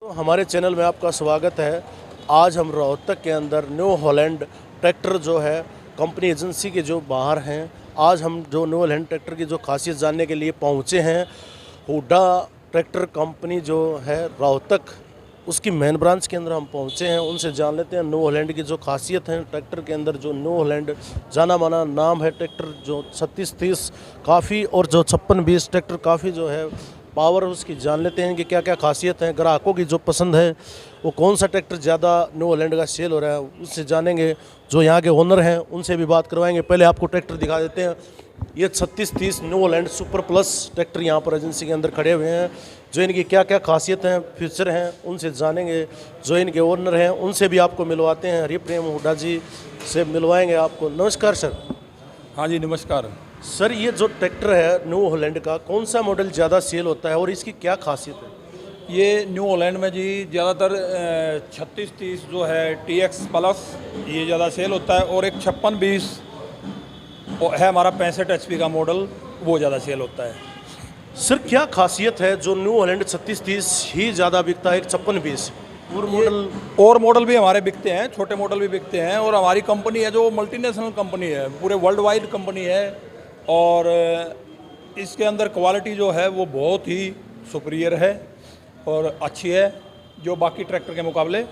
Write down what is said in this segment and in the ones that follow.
तो हमारे चैनल में आपका स्वागत है। आज हम रोहतक के अंदर न्यू हॉलैंड ट्रैक्टर जो है कंपनी एजेंसी के जो बाहर हैं, आज हम जो न्यू हॉलैंड ट्रैक्टर की जो खासियत जानने के लिए पहुंचे हैं। हुडा ट्रैक्टर कंपनी जो है रोहतक, उसकी मेन ब्रांच के अंदर हम पहुंचे हैं। उनसे जान लेते हैं न्यू हॉलैंड की जो खासियत है ट्रैक्टर के अंदर। जो न्यू हॉलैंड जाना माना नाम है ट्रैक्टर, जो 3630 काफ़ी और जो 5620 ट्रैक्टर काफ़ी जो है पावर, उसकी जान लेते हैं कि क्या क्या खासियत है। ग्राहकों की जो पसंद है वो कौन सा ट्रैक्टर ज़्यादा न्यू हॉलैंड का सेल हो रहा है, उससे जानेंगे। जो यहाँ के ओनर हैं उनसे भी बात करवाएंगे। पहले आपको ट्रैक्टर दिखा देते हैं। ये 3630 new Holland super plus tractor यहाँ पर एजेंसी के अंदर खड़े हुए हैं। जो इनकी क्या क्या खासियत हैं, फीचर हैं, उनसे जानेंगे। जो इनके ओनर हैं उनसे भी आपको मिलवाते हैं। हरिप्रेम हुडा जी से मिलवाएंगे आपको। नमस्कार सर। हाँ जी, नमस्कार सर, ये जो ट्रैक्टर है न्यू हॉलैंड का, कौन सा मॉडल ज़्यादा सेल होता है और इसकी क्या खासियत है? ये न्यू हॉलैंड में जी ज़्यादातर 3630 जो है TX प्लस ये ज़्यादा सेल होता है, और एक 5620 है हमारा 65 HP का मॉडल, वो ज़्यादा सेल होता है। सर, क्या खासियत है जो न्यू हॉलैंड 3630 ही ज़्यादा बिकता है, एक 5620 और मॉडल भी हमारे बिकते हैं, छोटे मॉडल भी बिकते हैं। और हमारी कंपनी है जो मल्टीनेशनल कंपनी है, पूरे वर्ल्ड वाइड कंपनी है, और इसके अंदर क्वालिटी जो है वो बहुत ही सुपीरियर है और अच्छी है। जो बाकी ट्रैक्टर के मुकाबले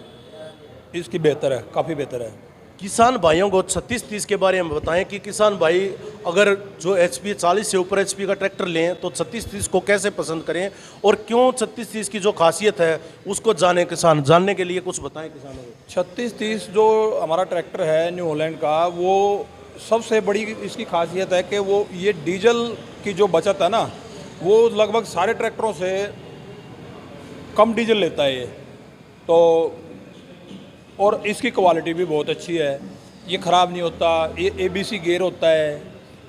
इसकी बेहतर है, काफ़ी बेहतर है। किसान भाइयों को 3630 के बारे में बताएं कि किसान भाई अगर जो HP 40 से ऊपर HP का ट्रैक्टर लें तो 3630 को कैसे पसंद करें, और क्यों 3630 की जो खासियत है उसको जाने किसान जानने के लिए कुछ बताएं किसानों को। 3630 जो हमारा ट्रैक्टर है न्यू हॉलैंड का, वो सबसे बड़ी इसकी खासियत है कि वो ये डीजल की जो बचत है ना, वो लगभग सारे ट्रैक्टरों से कम डीजल लेता है ये तो। और इसकी क्वालिटी भी बहुत अच्छी है, ये ख़राब नहीं होता। ये ABC गियर होता है,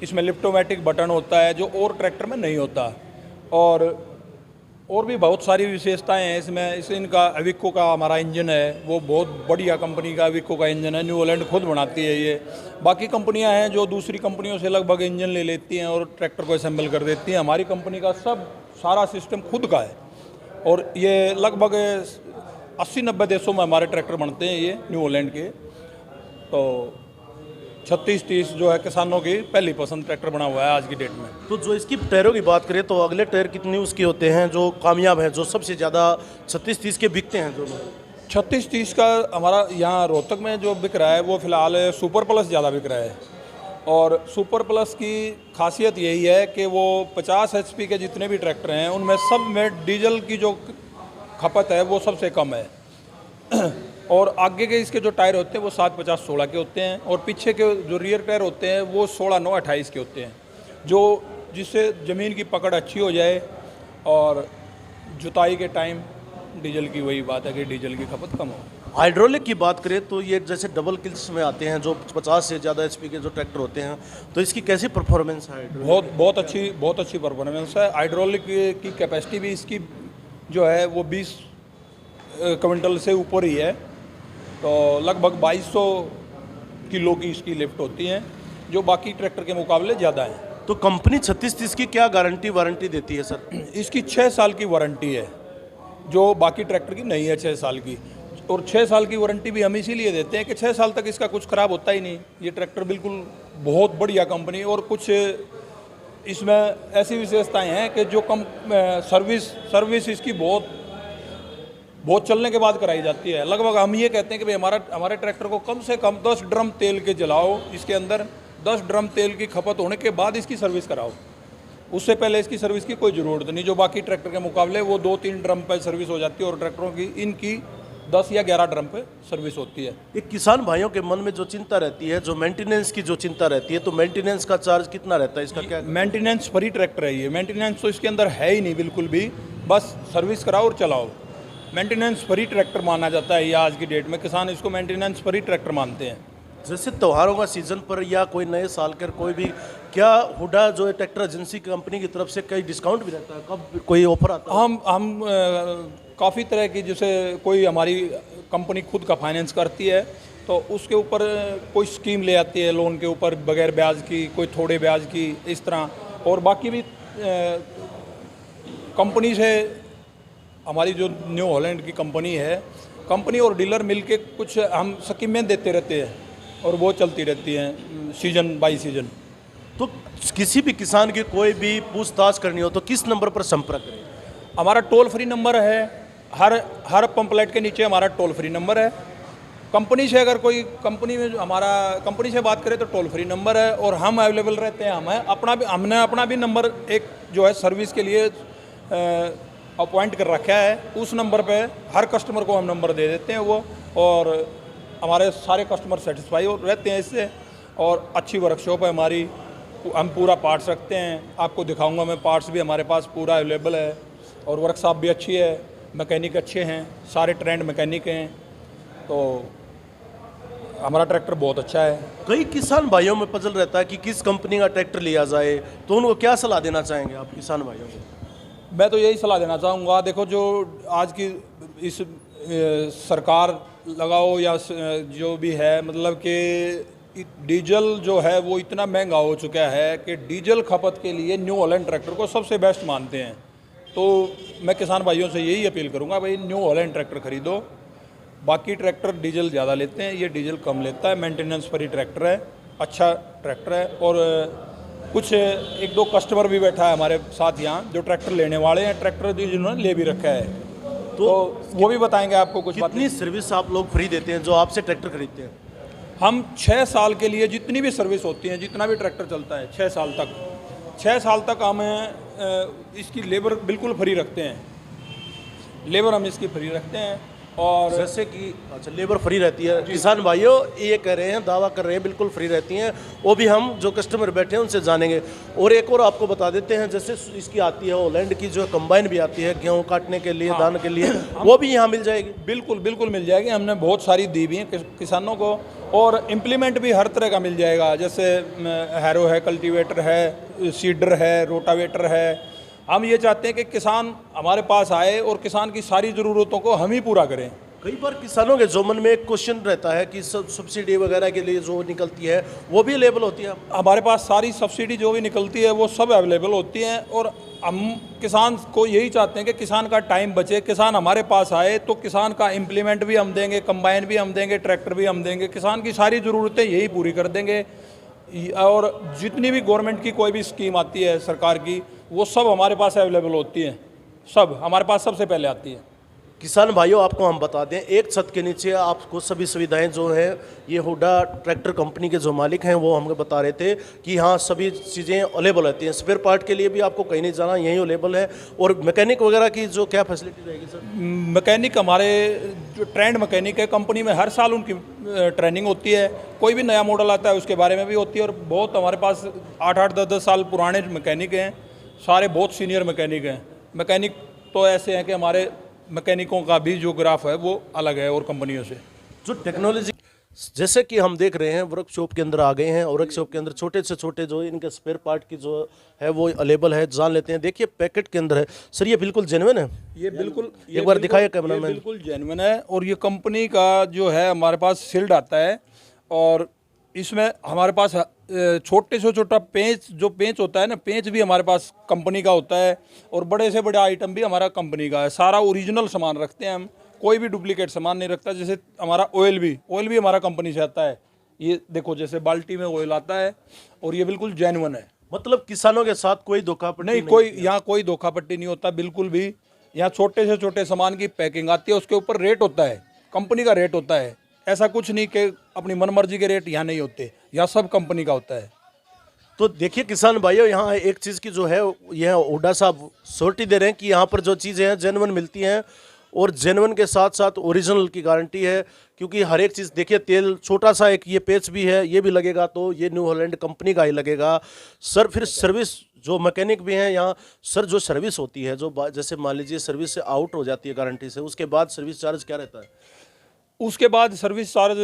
इसमें लिफ्टोमेटिक बटन होता है जो और ट्रैक्टर में नहीं होता। और भी बहुत सारी विशेषताएं हैं इसमें। इस इनका अविको का हमारा इंजन है, वो बहुत बढ़िया कंपनी का अविको का इंजन है। न्यू हॉलैंड खुद बनाती है ये। बाकी कंपनियां हैं जो दूसरी कंपनियों से लगभग इंजन ले लेती हैं और ट्रैक्टर को असेंबल कर देती हैं। हमारी कंपनी का सारा सिस्टम खुद का है, और ये लगभग 80-90 देशों में हमारे ट्रैक्टर बनते हैं ये न्यू हॉलैंड के। तो 3630 जो है किसानों की पहली पसंद ट्रैक्टर बना हुआ है आज की डेट में। तो जो इसकी टायरों की बात करें तो अगले टायर कितने उसके होते हैं जो कामयाब हैं, जो सबसे ज़्यादा 3630 के बिकते हैं? जो 3630 का हमारा यहाँ रोहतक में जो बिक रहा है वो फ़िलहाल सुपर प्लस ज़्यादा बिक रहा है। और सुपर प्लस की खासियत यही है कि वो 50 HP के जितने भी ट्रैक्टर हैं उनमें सब में डीजल की जो खपत है वो सबसे कम है। और आगे के इसके जो टायर होते हैं वो 750-16 के होते हैं, और पीछे के जो रियर टायर होते हैं वो 16-9-28 के होते हैं, जो जिससे ज़मीन की पकड़ अच्छी हो जाए। और जुताई के टाइम डीजल की वही बात है कि डीजल की खपत कम हो। हाइड्रोलिक की बात करें तो ये जैसे डबल किल्स में आते हैं जो 50 से ज़्यादा HP के जो ट्रैक्टर होते हैं, तो इसकी कैसी परफॉर्मेंस है? बहुत अच्छी परफॉर्मेंस है। हाइड्रोलिक की कैपेसिटी भी इसकी जो है वो 20 क्विंटल से ऊपर ही है, तो लगभग 2200 किलो की इसकी लिफ्ट होती है, जो बाकी ट्रैक्टर के मुकाबले ज़्यादा है। तो कंपनी 3630 की क्या गारंटी वारंटी देती है सर? इसकी 6 साल की वारंटी है, जो बाकी ट्रैक्टर की नहीं है 6 साल की। और 6 साल की वारंटी भी हम इसीलिए देते हैं कि 6 साल तक इसका कुछ ख़राब होता ही नहीं। ये ट्रैक्टर बिल्कुल बहुत बढ़िया कंपनी। और कुछ इसमें ऐसी विशेषताएं हैं कि जो कम सर्विस इसकी बहुत चलने के बाद कराई जाती है। लगभग हम ये कहते हैं कि भाई हमारे ट्रैक्टर को कम से कम 10 ड्रम तेल के जलाओ, इसके अंदर 10 ड्रम तेल की खपत होने के बाद इसकी सर्विस कराओ। उससे पहले इसकी सर्विस की कोई ज़रूरत नहीं। जो बाकी ट्रैक्टर के मुकाबले वो 2-3 ड्रम पर सर्विस हो जाती है, और ट्रैक्टरों की इनकी 10 या 11 ड्रम पे सर्विस होती है। एक किसान भाइयों के मन में जो चिंता रहती है, जो मेंटेनेंस की जो चिंता रहती है, तो मेंटेनेंस का चार्ज कितना रहता है इसका? क्या मेंटेनेंस फ्री ट्रैक्टर है ये। मेंटेनेंस तो इसके अंदर है ही नहीं बिल्कुल भी, बस सर्विस कराओ और चलाओ। मेंटेनेंस फ्री ट्रैक्टर माना जाता है ये। आज की डेट में किसान इसको मेंटेनेंस फ्री ट्रैक्टर मानते हैं। जैसे त्योहारों का सीजन पर या कोई नए साल कर कोई भी, क्या हुडा जो है ट्रैक्टर एजेंसी कंपनी की तरफ से कई डिस्काउंट भी रहता है? कब कोई ऑफर आता है? हम काफ़ी तरह की, जैसे कोई हमारी कंपनी खुद का फाइनेंस करती है तो उसके ऊपर कोई स्कीम ले आती है लोन के ऊपर बगैर ब्याज की, कोई थोड़े ब्याज की, इस तरह। और बाकी भी कंपनी से हमारी जो न्यू हॉलैंड की कंपनी है, कंपनी और डीलर मिलके कुछ हम स्कीमें देते रहते हैं और वो चलती रहती हैं सीजन बाई सीजन। तो किसी भी किसान की कोई भी पूछताछ करनी हो तो किस नंबर पर संपर्क करें? हमारा टोल फ्री नंबर है, हर पंपलेट के नीचे हमारा टोल फ्री नंबर है। कंपनी से अगर कोई कंपनी में हमारा कंपनी से बात करें तो टोल फ्री नंबर है और हम अवेलेबल रहते हैं। हमने अपना भी नंबर एक जो है सर्विस के लिए अपॉइंट कर रखा है। उस नंबर पे हर कस्टमर को हम नंबर दे देते हैं वो, और हमारे सारे कस्टमर सेटिस्फाई रहते हैं इससे। और अच्छी वर्कशॉप है हमारी, हम पूरा पार्ट्स रखते हैं। आपको दिखाऊंगा मैं, पार्ट्स भी हमारे पास पूरा अवेलेबल है और वर्कशॉप भी अच्छी है, मैकेनिक अच्छे हैं, सारे ट्रेंड मैकेनिक हैं। तो हमारा ट्रैक्टर बहुत अच्छा है। कई किसान भाइयों में पजल रहता है कि किस कंपनी का ट्रैक्टर लिया जाए, तो उनको क्या सलाह देना चाहेंगे आप किसान भाइयों को? मैं तो यही सलाह देना चाहूँगा, देखो जो आज की इस सरकार लगाओ या जो भी है, मतलब कि डीजल जो है वो इतना महंगा हो चुका है कि डीजल खपत के लिए न्यू हॉलैंड ट्रैक्टर को सबसे बेस्ट मानते हैं। तो मैं किसान भाइयों से यही अपील करूँगा, भाई न्यू हॉलैंड ट्रैक्टर खरीदो। बाकी ट्रैक्टर डीजल ज़्यादा लेते हैं, ये डीजल कम लेता है, मेंटेनेंस फ्री ट्रैक्टर है, अच्छा ट्रैक्टर है। और कुछ एक दो कस्टमर भी बैठा है हमारे साथ यहाँ जो ट्रैक्टर लेने वाले हैं, ट्रैक्टर जिन्होंने ले भी रखा है, तो वो भी बताएंगे आपको कुछ बात। कितनी सर्विस आप लोग फ्री देते हैं जो आपसे ट्रैक्टर खरीदते हैं? हम 6 साल के लिए जितनी भी सर्विस होती है, जितना भी ट्रैक्टर चलता है 6 साल तक हम इसकी लेबर बिल्कुल फ्री रखते हैं। लेबर हम इसकी फ्री रखते हैं। और जैसे कि अच्छा लेबर फ्री रहती है, किसान भाइयों ये कह रहे हैं, दावा कर रहे हैं बिल्कुल फ्री रहती हैं, वो भी हम जो कस्टमर बैठे हैं उनसे जानेंगे। और एक और आपको बता देते हैं, जैसे इसकी आती है हॉलैंड की जो कंबाइन भी आती है गेहूँ काटने के लिए, दान के लिए, वो भी यहाँ मिल जाएगी? बिल्कुल बिल्कुल मिल जाएगी, हमने बहुत सारी दी भी हैं किसानों को। और इम्प्लीमेंट भी हर तरह का मिल जाएगा, जैसे हैरो है, कल्टीवेटर है, सीडर है, रोटावेटर है। हम ये चाहते हैं कि किसान हमारे पास आए और किसान की सारी ज़रूरतों को हम ही पूरा करें। कई बार किसानों के जो मन में एक क्वेश्चन रहता है कि सब्सिडी वगैरह के लिए जो निकलती है वो भी अवेलेबल होती है? हमारे पास सारी सब्सिडी जो भी निकलती है वो सब अवेलेबल होती हैं। और हम किसान को यही चाहते हैं कि किसान का टाइम बचे, किसान हमारे पास आए तो किसान का इम्प्लीमेंट भी हम देंगे, कंबाइन भी हम देंगे, ट्रैक्टर भी हम देंगे, किसान की सारी ज़रूरतें यही पूरी कर देंगे। और जितनी भी गवर्नमेंट की कोई भी स्कीम आती है सरकार की, वो सब हमारे पास अवेलेबल होती हैं, सब हमारे पास सबसे पहले आती है। किसान भाइयों आपको हम बता दें, एक छत के नीचे आपको सभी सुविधाएं जो है, ये हुडा ट्रैक्टर कंपनी के जो मालिक हैं वो हमें बता रहे थे कि हाँ सभी चीज़ें अवेलेबल रहती हैं। स्पेयर पार्ट के लिए भी आपको कहीं नहीं जाना, यहीं अवेलेबल है। और मैकेनिक वगैरह की जो क्या फैसिलिटी रहेगी सर? मैकेनिक हमारे जो ट्रेंड मैकेनिक है कंपनी में, हर साल उनकी ट्रेनिंग होती है। कोई भी नया मॉडल आता है उसके बारे में भी होती है। और बहुत हमारे पास 8-8, 10-10 साल पुराने मैकेनिक हैं, सारे बहुत सीनियर मैकेनिक हैं। मैकेनिक तो ऐसे हैं कि हमारे मैकेनिकों का भी जो ग्राफ है वो अलग है और कंपनियों से। जो टेक्नोलॉजी, जैसे कि हम देख रहे हैं वर्कशॉप के अंदर आ गए हैं और वर्कशॉप के अंदर छोटे से छोटे जो इनके स्पेयर पार्ट की जो है वो अवेलेबल है, जान लेते हैं। देखिए पैकेट के अंदर है सर, ये बिल्कुल जेन्युइन है? ये बिल्कुल, एक बार दिखाइए कैमरा मैन। बिल्कुल जेन्युइन है। और ये कंपनी का जो है हमारे पास सील्ड आता है, और इसमें हमारे पास छोटे से छोटा पेंच, जो पेंच होता है ना, पेंच भी हमारे पास कंपनी का होता है। और बड़े से बड़ा आइटम भी हमारा कंपनी का है। सारा ओरिजिनल सामान रखते हैं हम, कोई भी डुप्लीकेट सामान नहीं रखता। जैसे हमारा ऑयल भी हमारा कंपनी से आता है। ये देखो जैसे बाल्टी में ऑयल आता है, और ये बिल्कुल जेन्युइन है। मतलब किसानों के साथ कोई धोखापट्टी नहीं, कोई यहाँ कोई धोखापट्टी नहीं होता बिल्कुल भी। यहाँ छोटे से छोटे सामान की पैकिंग आती है, उसके ऊपर रेट होता है, कंपनी का रेट होता है। ऐसा कुछ नहीं कि अपनी मनमर्जी के रेट यहाँ नहीं होते, यहाँ सब कंपनी का होता है। तो देखिए किसान भाइयों, यहाँ एक चीज़ की जो है यह हुडा साहब श्योरिटी दे रहे हैं कि यहाँ पर जो चीज़ें हैं जेन्युइन मिलती हैं, और जेन्युइन के साथ साथ ओरिजिनल की गारंटी है। क्योंकि हर एक चीज़ देखिए, तेल छोटा सा एक ये पेच भी है, ये भी लगेगा तो ये न्यू हॉलैंड कंपनी का ही लगेगा सर। फिर सर्विस जो मैकेनिक भी हैं यहाँ सर, जो सर्विस होती है, जो जैसे मान लीजिए सर्विस से आउट हो जाती है गारंटी से, उसके बाद सर्विस चार्ज क्या रहता है? उसके बाद सर्विस चार्ज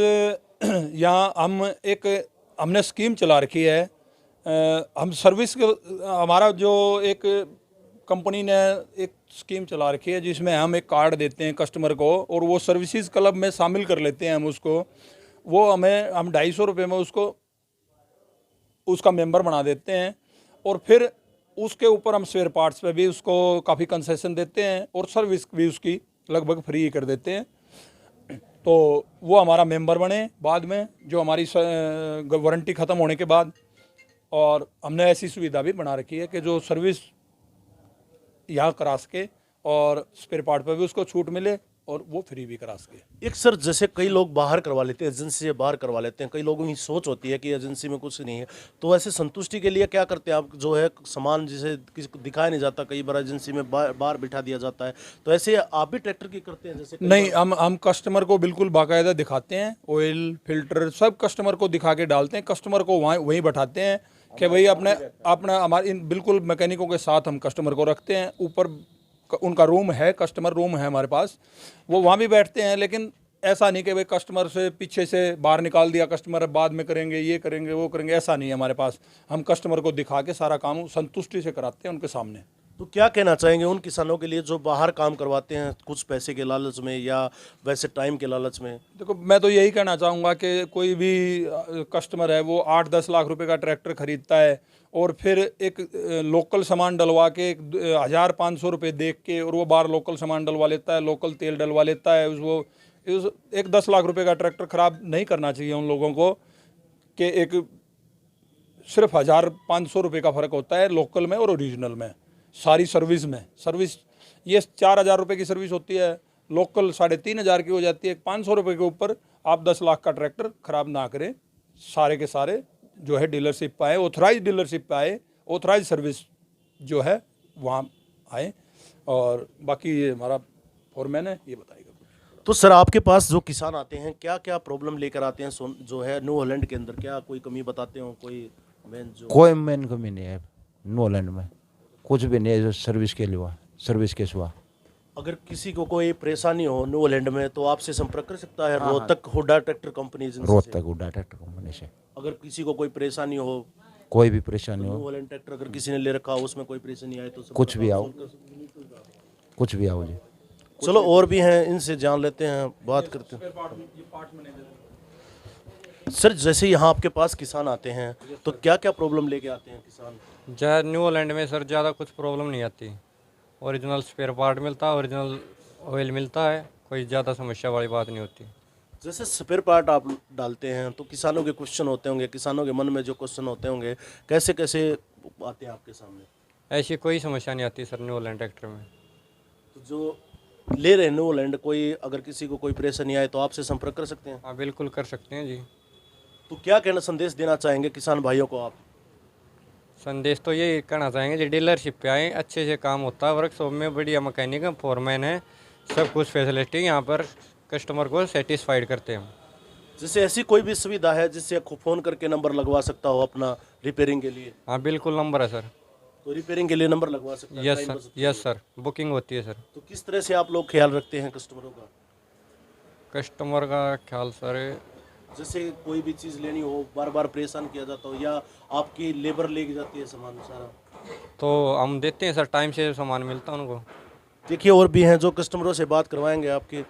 यहाँ हमने स्कीम चला रखी है। हम सर्विस हमारा जो एक कंपनी ने एक स्कीम चला रखी है, जिसमें हम एक कार्ड देते हैं कस्टमर को, और वो सर्विसेज क्लब में शामिल कर लेते हैं हम उसको। वो हम 250 रुपये में उसका मेंबर बना देते हैं। और फिर उसके ऊपर हम स्पेयर पार्ट्स पे भी उसको काफ़ी कंसेशन देते हैं और सर्विस भी उसकी लगभग फ्री कर देते हैं। तो वो हमारा मेंबर बने बाद में, जो हमारी वारंटी ख़त्म होने के बाद। और हमने ऐसी सुविधा भी बना रखी है कि जो सर्विस यहाँ करा सके और स्पेयर पार्ट पर भी उसको छूट मिले और वो फ्री भी करा सके। एक सर, जैसे कई लोग बाहर करवा लेते हैं, एजेंसी से बाहर करवा लेते हैं, कई लोगों की सोच होती है कि एजेंसी में कुछ नहीं है, तो ऐसे संतुष्टि के लिए क्या करते हैं आप? जो है सामान जिसे किसी को दिखाया नहीं जाता, कई बार एजेंसी में बाहर बिठा दिया जाता है, तो ऐसे आप भी ट्रैक्टर की करते हैं? जैसे नहीं, हम कस्टमर को बिल्कुल बाकायदा दिखाते हैं, ऑयल फिल्टर सब कस्टमर को दिखा के डालते हैं, कस्टमर को वहीं बैठाते हैं कि भाई अपना हमारे बिल्कुल मैकेनिकों के साथ हम कस्टमर को रखते हैं। ऊपर उनका रूम है, कस्टमर रूम है हमारे पास, वो वहाँ भी बैठते हैं। लेकिन ऐसा नहीं कि भाई कस्टमर से पीछे से बाहर निकाल दिया, कस्टमर बाद में करेंगे, ये करेंगे, वो करेंगे, ऐसा नहीं है हमारे पास। हम कस्टमर को दिखा के सारा काम संतुष्टि से कराते हैं उनके सामने। तो क्या कहना चाहेंगे उन किसानों के लिए जो बाहर काम करवाते हैं कुछ पैसे के लालच में या वैसे टाइम के लालच में? देखो, मैं तो यही कहना चाहूँगा कि कोई भी कस्टमर है वो 8-10 लाख रुपए का ट्रैक्टर खरीदता है और फिर एक लोकल सामान डलवा के 1,500 रुपये देख के, और वो बाहर लोकल सामान डलवा लेता है, लोकल तेल डलवा लेता है। एक 10 लाख रुपए का ट्रैक्टर ख़राब नहीं करना चाहिए उन लोगों को कि एक सिर्फ 1,500 रुपये का फ़र्क होता है लोकल में और ओरिजिनल में। सारी सर्विस में ये 4,000 रुपये की सर्विस होती है, लोकल 3,500 की हो जाती है। 500 रुपये के ऊपर आप 10 लाख का ट्रैक्टर ख़राब ना करें। सारे के सारे जो है डीलरशिप पे आए, ऑथराइज डीलरशिप पे आए, ऑथराइज सर्विस जो है वहाँ आए। और बाकी ये हमारा फॉरमैन है, ये बताएगा। तो सर, आपके पास जो किसान आते हैं क्या क्या प्रॉब्लम लेकर आते हैं जो है न्यू हॉलैंड के अंदर? क्या कोई कमी बताते हो? कोई मेन कमी नहीं है न्यू हॉलैंड में, कुछ भी नहीं है जो सर्विस के सिवा। अगर किसी को कोई परेशानी हो न्यू हॉलैंड में तो आपसे संपर्क कर सकता है? Rohtak Hooda tractor company agency से। रोहतक हुड्डा ट्रैक्टर कंपनी से अगर किसी को कोई परेशानी हो, कोई भी परेशानी न्यू हो, हॉलैंड ट्रैक्टर अगर किसी ने ले रखा हो, उसमें कोई परेशानी आए तो कुछ भी आओ जी। चलो, और भी हैं, इनसे जान लेते हैं, बात करते हैं। सर, जैसे यहाँ आपके पास किसान आते हैं तो क्या क्या प्रॉब्लम लेके आते हैं किसान? न्यू हॉलैंड में सर ज़्यादा कुछ प्रॉब्लम नहीं आती। ओरिजिनल स्पेयर पार्ट मिलता है, ओरिजिनल ऑयल मिलता है, कोई ज़्यादा समस्या वाली बात नहीं होती। जैसे स्पेयर पार्ट आप डालते हैं तो किसानों के क्वेश्चन होते होंगे, किसानों के मन में जो क्वेश्चन होते होंगे कैसे कैसे आते हैं आपके सामने? ऐसी कोई समस्या नहीं आती सर न्यू हॉलैंड ट्रैक्टर में। तो जो ले रहे हैं न्यू हॉलैंड, कोई अगर किसी को कोई परेशानी आए तो आपसे संपर्क कर सकते हैं? हाँ, बिल्कुल कर सकते हैं जी। तो क्या कहना संदेश देना चाहेंगे किसान भाइयों को आप? संदेश तो ये कहना चाहेंगे जी, डीलरशिप पे आए, अच्छे से काम होता है, वर्कशॉप में बढ़िया मैकेनिक है, फोरमैन है, सब कुछ फैसिलिटी यहाँ पर कस्टमर को सेटिस्फाइड करते हैं। जैसे ऐसी कोई भी सुविधा है जिससे फ़ोन करके नंबर लगवा सकता हो अपना रिपेयरिंग के लिए? हाँ, बिल्कुल नंबर है सर। तो रिपेयरिंग के लिए नंबर लगवा सकता है? यस सर, बुकिंग होती है सर। तो किस तरह से आप लोग ख्याल रखते हैं कस्टमरों का? कस्टमर का ख्याल सर, जैसे कोई भी चीज़ लेनी हो, बार बार परेशान किया जाता हो, या आपकी लेबर लेके जाती है सामान सारा, तो हम देते हैं सर, टाइम से सामान मिलता है उनको। देखिए, और भी हैं जो कस्टमरों से बात करवाएंगे आपके,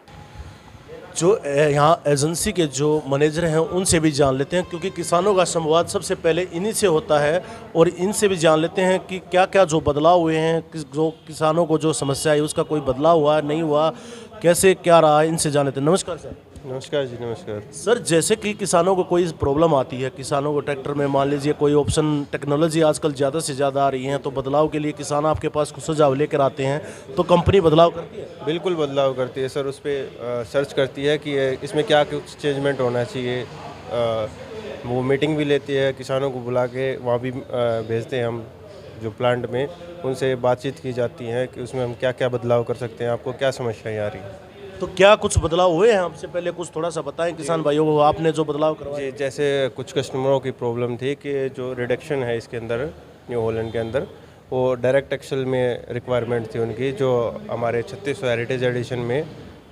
जो यहाँ एजेंसी के जो मैनेजर हैं उनसे भी जान लेते हैं, क्योंकि किसानों का संवाद सबसे पहले इन्हीं से होता है। और इनसे भी जान लेते हैं कि क्या क्या जो बदलाव हुए हैं, जो किसानों को जो समस्या है उसका कोई बदलाव हुआ नहीं हुआ, कैसे क्या रहा, इनसे जान लेते हैं। नमस्कार सर। नमस्कार जी, नमस्कार सर, जैसे कि किसानों को कोई प्रॉब्लम आती है, किसानों को ट्रैक्टर में मान लीजिए कोई ऑप्शन, टेक्नोलॉजी आजकल ज़्यादा से ज़्यादा आ रही है, तो बदलाव के लिए किसान आपके पास कुछ सुझाव लेकर आते हैं, तो कंपनी बदलाव करती है? बिल्कुल बदलाव करती है सर। उस पर सर्च करती है कि इसमें क्या कुछ चेंजमेंट होना चाहिए। वो मीटिंग भी लेती है, किसानों को बुला के वहाँ भी भेजते हैं हम जो प्लांट में, उनसे बातचीत की जाती है कि उसमें हम क्या क्या बदलाव कर सकते हैं, आपको क्या समस्याएँ आ रही हैं। तो क्या कुछ बदलाव हुए हैं? हमसे पहले कुछ थोड़ा सा बताएं किसान भाइयों को, आपने जो बदलाव करवाया। जी, जैसे कुछ कस्टमरों की प्रॉब्लम थी कि जो रिडक्शन है इसके अंदर, न्यू हॉलैंड के अंदर, वो डायरेक्ट एक्सल में रिक्वायरमेंट थी उनकी, जो हमारे 3600 हेरिटेज एडिशन में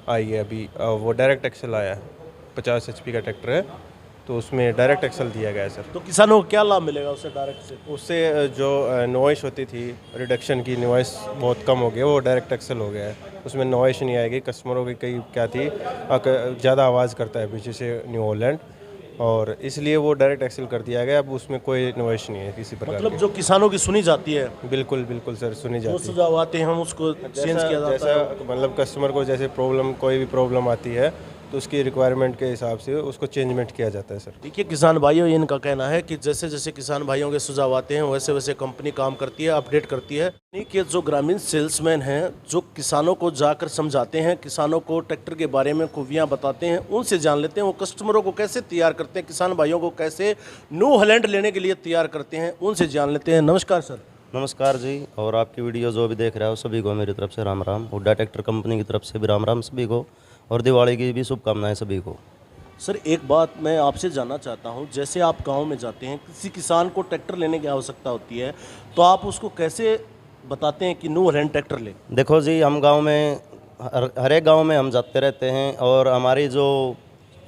आई है अभी। वो डायरेक्ट एक्सल आया है, 50 HP का ट्रैक्टर है, तो उसमें डायरेक्ट एक्सल दिया गया है सर। तो किसानों को क्या लाभ मिलेगा उससे डायरेक्ट से? उससे जो नॉइस होती थी, रिडक्शन की नॉइस बहुत कम हो गया, वो डायरेक्ट एक्सल हो गया है, उसमें नॉइस नहीं आएगी। कस्टमरों की कई क्या थी, ज़्यादा आवाज़ करता है पीछे से न्यू हॉलैंड, और इसलिए वो डायरेक्ट एक्सेल कर दिया गया। अब उसमें कोई इनोवेशन नहीं है किसी प्रकार मतलब जो किसानों की सुनी जाती है, की। बिल्कुल बिल्कुल सर, सुनी वो जाती है। सुझाव आते हैं हम उसको चेंज किया जाता जैसा है। मतलब कस्टमर को जैसे प्रॉब्लम, कोई भी प्रॉब्लम आती है तो उसकी रिक्वायरमेंट के हिसाब से उसको चेंजमेंट किया जाता है सर। देखिए किसान भाइयों, ये इनका कहना है कि जैसे जैसे किसान भाइयों के सुझाव आते हैं वैसे वैसे कंपनी काम करती है, अपडेट करती है। कि जो ग्रामीण सेल्समैन हैं, जो किसानों को जाकर समझाते हैं, किसानों को ट्रैक्टर के बारे में खूबियाँ बताते हैं, उनसे जान लेते हैं वो कस्टमरों को कैसे तैयार करते हैं, किसान भाइयों को कैसे न्यू हॉलैंड लेने के लिए तैयार करते हैं, उनसे जान लेते हैं। नमस्कार सर। नमस्कार जी, और आपकी वीडियो जो भी देख रहा है सभी को मेरी तरफ से राम राम। हुड्डा ट्रैक्टर कंपनी की तरफ से भी राम राम सभी को, और दिवाली की भी शुभकामनाएं सभी को। सर एक बात मैं आपसे जानना चाहता हूं, जैसे आप गांव में जाते हैं, किसी किसान को ट्रैक्टर लेने की आवश्यकता होती है, तो आप उसको कैसे बताते हैं कि न्यू हॉलैंड ट्रैक्टर ले? देखो जी, हम गांव में हर एक गाँव में हम जाते रहते हैं, और हमारी जो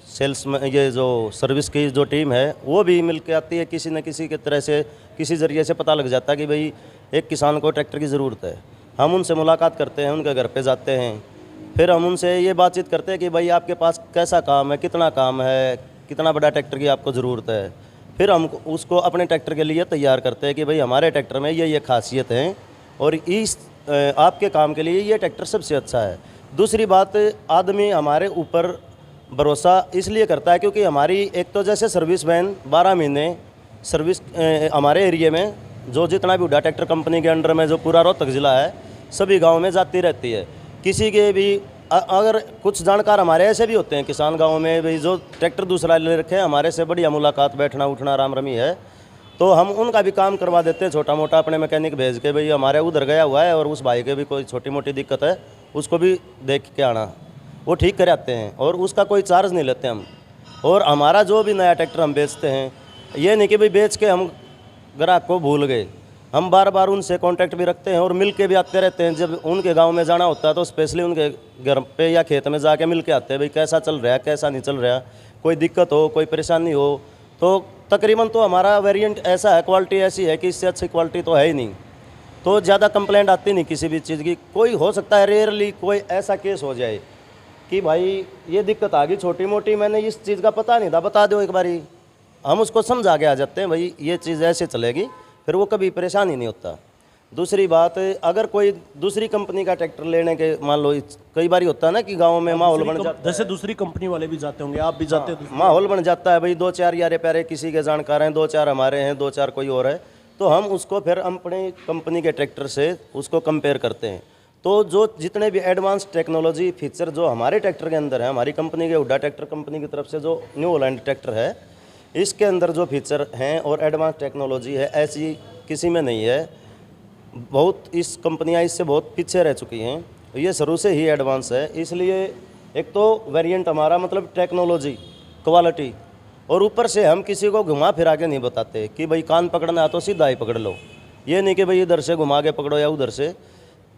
सेल्स में ये जो सर्विस की जो टीम है वो भी मिल के आती है। किसी न किसी के तरह से, किसी ज़रिए से पता लग जाता है कि भाई एक किसान को ट्रैक्टर की ज़रूरत है। हम उनसे मुलाकात करते हैं, उनके घर पे जाते हैं, फिर हम उनसे ये बातचीत करते हैं कि भाई आपके पास कैसा काम है, कितना काम है, कितना बड़ा ट्रैक्टर की आपको ज़रूरत है। फिर हम उसको अपने ट्रैक्टर के लिए तैयार करते हैं कि भाई हमारे ट्रैक्टर में ये खासियत है, और इस आपके काम के लिए ये ट्रैक्टर सबसे अच्छा है। दूसरी बात, आदमी हमारे ऊपर भरोसा इसलिए करता है क्योंकि हमारी एक तो जैसे सर्विस वैन 12 महीने सर्विस हमारे एरिया में जो जितना भी हुड्डा ट्रैक्टर कंपनी के अंडर में जो पूरा रोहतक ज़िला है सभी गाँव में जाती रहती है। किसी के भी अगर कुछ जानकार हमारे ऐसे भी होते हैं किसान गाँव में, भाई जो ट्रैक्टर दूसरा ले रखे हैं, हमारे से बढ़िया मुलाकात, बैठना उठना राम रमी है, तो हम उनका भी काम करवा देते हैं छोटा मोटा अपने मैकेनिक भेज के। भाई हमारे उधर गया हुआ है और उस भाई के भी कोई छोटी मोटी दिक्कत है, उसको भी देख के आना, वो ठीक कर आते हैं, और उसका कोई चार्ज नहीं लेते हम। और हमारा जो भी नया ट्रैक्टर हम बेचते हैं, ये नहीं कि भाई बेच के हम ग्राहक को भूल गए, हम बार बार उनसे कांटेक्ट भी रखते हैं और मिल के भी आते रहते हैं। जब उनके गांव में जाना होता है तो स्पेशली उनके घर पे या खेत में जाके मिल के आते हैं, भाई कैसा चल रहा है, कैसा नहीं चल रहा, कोई दिक्कत हो, कोई परेशानी हो। तो तकरीबन तो हमारा वेरिएंट ऐसा है, क्वालिटी ऐसी है कि इससे अच्छी क्वालिटी तो है ही नहीं, तो ज़्यादा कंप्लेंट आती नहीं किसी भी चीज़ की। कोई हो सकता है रेयरली कोई ऐसा केस हो जाए कि भाई ये दिक्कत आ गई छोटी मोटी, मैंने इस चीज़ का पता नहीं था, बता दो एक बारी, हम उसको समझा के आ जाते हैं भाई ये चीज़ ऐसे चलेगी, फिर वो कभी परेशानी नहीं होता। दूसरी बात, अगर कोई दूसरी कंपनी का ट्रैक्टर लेने के, मान लो कई बार होता है ना कि गांव में माहौल बन जाता है, जैसे दूसरी कंपनी वाले भी जाते होंगे, आप भी जाते हैं? माहौल बन जाता है भाई, 2-4 यारे प्यारे किसी के जानकार हैं, 2-4 हमारे हैं, 2-4 कोई और है, तो हम उसको फिर अपने कंपनी के ट्रैक्टर से उसको कंपेयर करते हैं। तो जो जितने भी एडवांस टेक्नोलॉजी फीचर जो हमारे ट्रैक्टर के अंदर है, हमारी कंपनी के हुड्डा ट्रैक्टर कंपनी की तरफ से जो न्यू हॉलैंड ट्रैक्टर है, इसके अंदर जो फीचर हैं और एडवांस टेक्नोलॉजी है ऐसी किसी में नहीं है। बहुत इस कंपनियां इससे बहुत पीछे रह चुकी हैं, ये शुरू से ही एडवांस है। इसलिए एक तो वेरिएंट हमारा मतलब टेक्नोलॉजी, क्वालिटी, और ऊपर से हम किसी को घुमा फिरा के नहीं बताते कि भाई कान पकड़ना है तो सीधा ही पकड़ लो, ये नहीं कि भाई इधर से घुमा के पकड़ो या उधर से।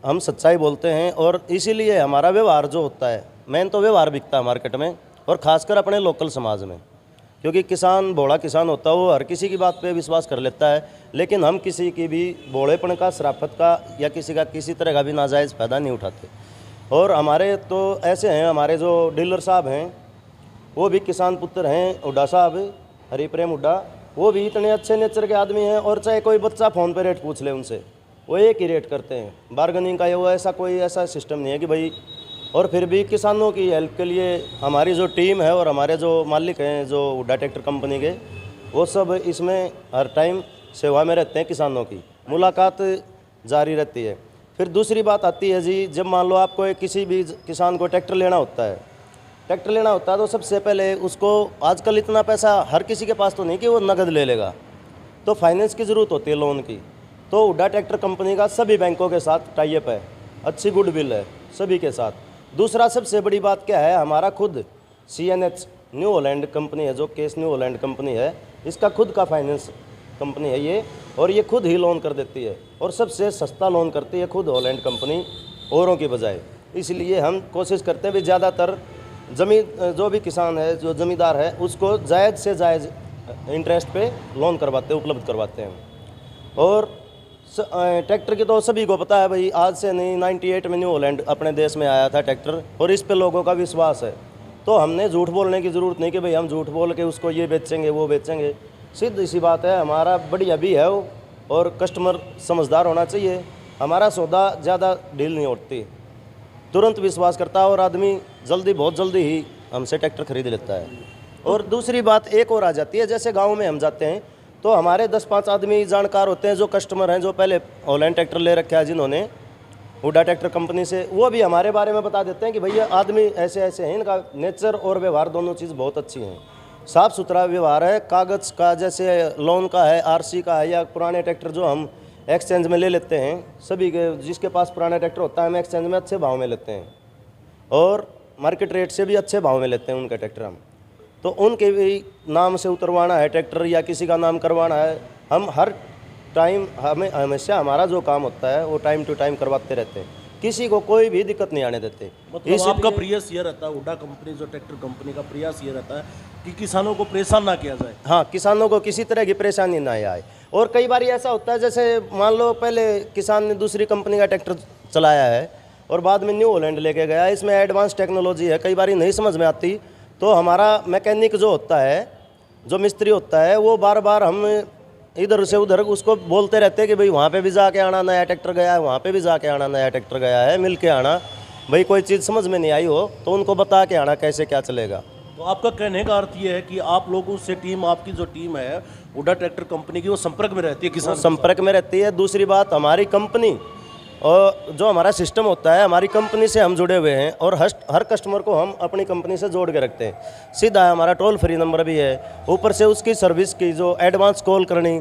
हम सच्चाई बोलते हैं, और इसीलिए हमारा व्यवहार जो होता है, मेन तो व्यवहार बिकता है मार्केट में, और ख़ासकर अपने लोकल समाज में, क्योंकि किसान भोला किसान होता है, वो हर किसी की बात पे विश्वास कर लेता है, लेकिन हम किसी की भी भोलेपन का, शराफत का या किसी का किसी तरह का भी नाजायज़ फ़ायदा नहीं उठाते। और हमारे तो ऐसे हैं, हमारे जो डीलर साहब हैं वो भी किसान पुत्र हैं, हुड्डा साहब, हरिप्रेम हुड्डा, वो भी इतने अच्छे नेचर के आदमी हैं, और चाहे कोई बच्चा फ़ोन पे रेट पूछ ले उनसे, वो एक ही रेट करते हैं, बार्गेनिंग का वो ऐसा कोई ऐसा सिस्टम नहीं है कि भाई। और फिर भी किसानों की हेल्प के लिए हमारी जो टीम है और हमारे जो मालिक हैं जो हुड्डा ट्रैक्टर कंपनी के, वो सब इसमें हर टाइम सेवा में रहते हैं। किसानों की मुलाकात जारी रहती है। फिर दूसरी बात आती है जी, जब मान लो आपको किसी भी किसान को ट्रैक्टर लेना होता है, तो सबसे पहले उसको, आजकल इतना पैसा हर किसी के पास तो नहीं कि वो नगद ले लेगा, तो फाइनेंस की ज़रूरत होती है, लोन की। तो हुड्डा ट्रैक्टर कंपनी का सभी बैंकों के साथ टाई अप है, अच्छी गुडविल है सभी के साथ। दूसरा सबसे बड़ी बात क्या है, हमारा खुद CNH न्यू हॉलैंड कंपनी है, जो केस न्यू हॉलैंड कंपनी है, इसका खुद का फाइनेंस कंपनी है ये, और ये खुद ही लोन कर देती है, और सबसे सस्ता लोन करती है खुद हॉलैंड कंपनी औरों की बजाय। इसलिए हम कोशिश करते हैं भी ज़्यादातर जो भी किसान है, जो ज़मींदार है, उसको जायज़ से जायज़ इंटरेस्ट पे लोन करवाते, उपलब्ध करवाते हैं। और ट्रैक्टर की तो सभी को पता है भाई, आज से नहीं, 98 में न्यू हॉलैंड अपने देश में आया था ट्रैक्टर, और इस पे लोगों का विश्वास है। तो हमने झूठ बोलने की ज़रूरत नहीं कि भाई हम झूठ बोल के उसको ये बेचेंगे वो बेचेंगे। सीधी सी बात है, हमारा बढ़िया भी है वो, और कस्टमर समझदार होना चाहिए। हमारा सौदा ज़्यादा डील नहीं होती, तुरंत विश्वास करता है और आदमी जल्दी, बहुत जल्दी ही हमसे ट्रैक्टर खरीद लेता है। और दूसरी बात एक और आ जाती है, जैसे गांव में हम जाते हैं तो हमारे 10-5 आदमी जानकार होते हैं, जो कस्टमर हैं, जो पहले हॉलैंड ट्रैक्टर ले रखा है जिन्होंने, हुडा ट्रैक्टर कंपनी से, वो भी हमारे बारे में बता देते हैं कि भैया आदमी ऐसे ऐसे हैं, इनका नेचर और व्यवहार दोनों चीज़ बहुत अच्छी हैं, साफ़ सुथरा व्यवहार है। कागज़ का जैसे लोन का है, आरसी का है, या पुराने ट्रैक्टर जो हम एक्सचेंज में ले लेते हैं, सभी के जिसके पास पुराना ट्रैक्टर होता है हम एक्सचेंज में अच्छे भाव में लेते हैं, और मार्केट रेट से भी अच्छे भाव में लेते हैं उनके ट्रैक्टर हम। तो उनके भी नाम से उतरवाना है ट्रैक्टर या किसी का नाम करवाना है, हम हर टाइम हमेशा हमारा जो काम होता है वो टाइम टू टाइम करवाते रहते हैं, किसी को कोई भी दिक्कत नहीं आने देते। मतलब आपका प्रयास ये रहता है, हुडा कंपनी जो ट्रैक्टर कंपनी का प्रयास ये रहता है कि किसानों को परेशान ना किया जाए। हाँ, किसानों को किसी तरह की परेशानी ना आए। और कई बार ऐसा होता है, जैसे मान लो पहले किसान ने दूसरी कंपनी का ट्रैक्टर चलाया है और बाद में न्यू हॉलैंड लेके गया, इसमें एडवांस टेक्नोलॉजी है, कई बार नहीं समझ में आती, तो हमारा मैकेनिक जो होता है, जो मिस्त्री होता है, वो बार बार हम इधर से उधर उसको बोलते रहते हैं कि भाई वहाँ पे भी जाके आना, नया ट्रैक्टर गया है, वहाँ पे भी जाके आना, नया ट्रैक्टर गया है, मिल के आना। भाई कोई चीज़ समझ में नहीं आई हो तो उनको बता के आना कैसे क्या चलेगा। तो आपका कहने का अर्थ ये है कि आप लोगों से टीम, आपकी जो टीम है हुडा ट्रैक्टर कंपनी की, वो संपर्क में रहती है किसान, संपर्क में रहती है। दूसरी बात, हमारी कंपनी और जो हमारा सिस्टम होता है, हमारी कंपनी से हम जुड़े हुए हैं, और हर कस्टमर को हम अपनी कंपनी से जोड़ के रखते हैं। सीधा हमारा टोल फ्री नंबर भी है, ऊपर से उसकी सर्विस की जो एडवांस कॉल करनी,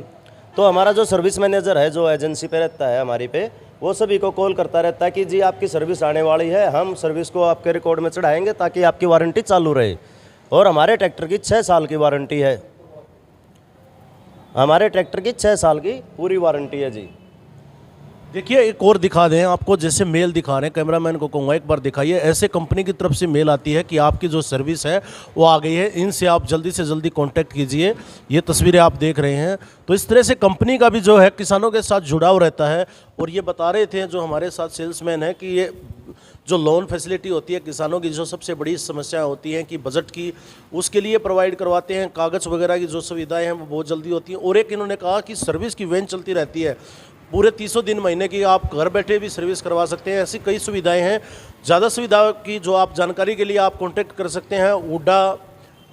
तो हमारा जो सर्विस मैनेजर है जो एजेंसी पे रहता है हमारी पे, वो सभी को कॉल करता रहता है कि जी आपकी सर्विस आने वाली है, हम सर्विस को आपके रिकॉर्ड में चढ़ाएंगे ताकि आपकी वारंटी चालू रहे। और हमारे ट्रैक्टर की 6 साल की वारंटी है, हमारे ट्रैक्टर की 6 साल की पूरी वारंटी है जी। देखिए एक और दिखा दें आपको, जैसे मेल दिखा रहे हैं, कैमरामैन को कहूँगा एक बार दिखाइए। ऐसे कंपनी की तरफ से मेल आती है कि आपकी जो सर्विस है वो आ गई है, इनसे आप जल्दी से जल्दी कांटेक्ट कीजिए। ये तस्वीरें आप देख रहे हैं। तो इस तरह से कंपनी का भी जो है किसानों के साथ जुड़ाव रहता है। और ये बता रहे थे जो हमारे साथ सेल्समैन है कि ये जो लोन फैसिलिटी होती है किसानों की, जो सबसे बड़ी समस्या होती है कि बजट की, उसके लिए प्रोवाइड करवाते हैं। कागज़ वगैरह की जो सुविधाएँ हैं वो बहुत जल्दी होती हैं। और एक इन्होंने कहा कि सर्विस की वैन चलती रहती है पूरे 300 दिन महीने की, आप घर बैठे भी सर्विस करवा सकते हैं। ऐसी कई सुविधाएं हैं। ज़्यादा सुविधा की जो आप जानकारी के लिए आप कांटेक्ट कर सकते हैं हुडा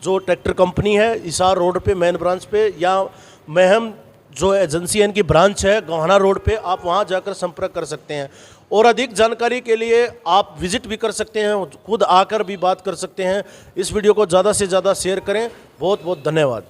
जो ट्रैक्टर कंपनी है, हिसार रोड पे मेन ब्रांच पे, या महम जो एजेंसी है इनकी ब्रांच है गोहाना रोड पे, आप वहां जाकर संपर्क कर सकते हैं। और अधिक जानकारी के लिए आप विजिट भी कर सकते हैं, खुद आकर भी बात कर सकते हैं। इस वीडियो को ज़्यादा से ज़्यादा शेयर करें। बहुत बहुत धन्यवाद।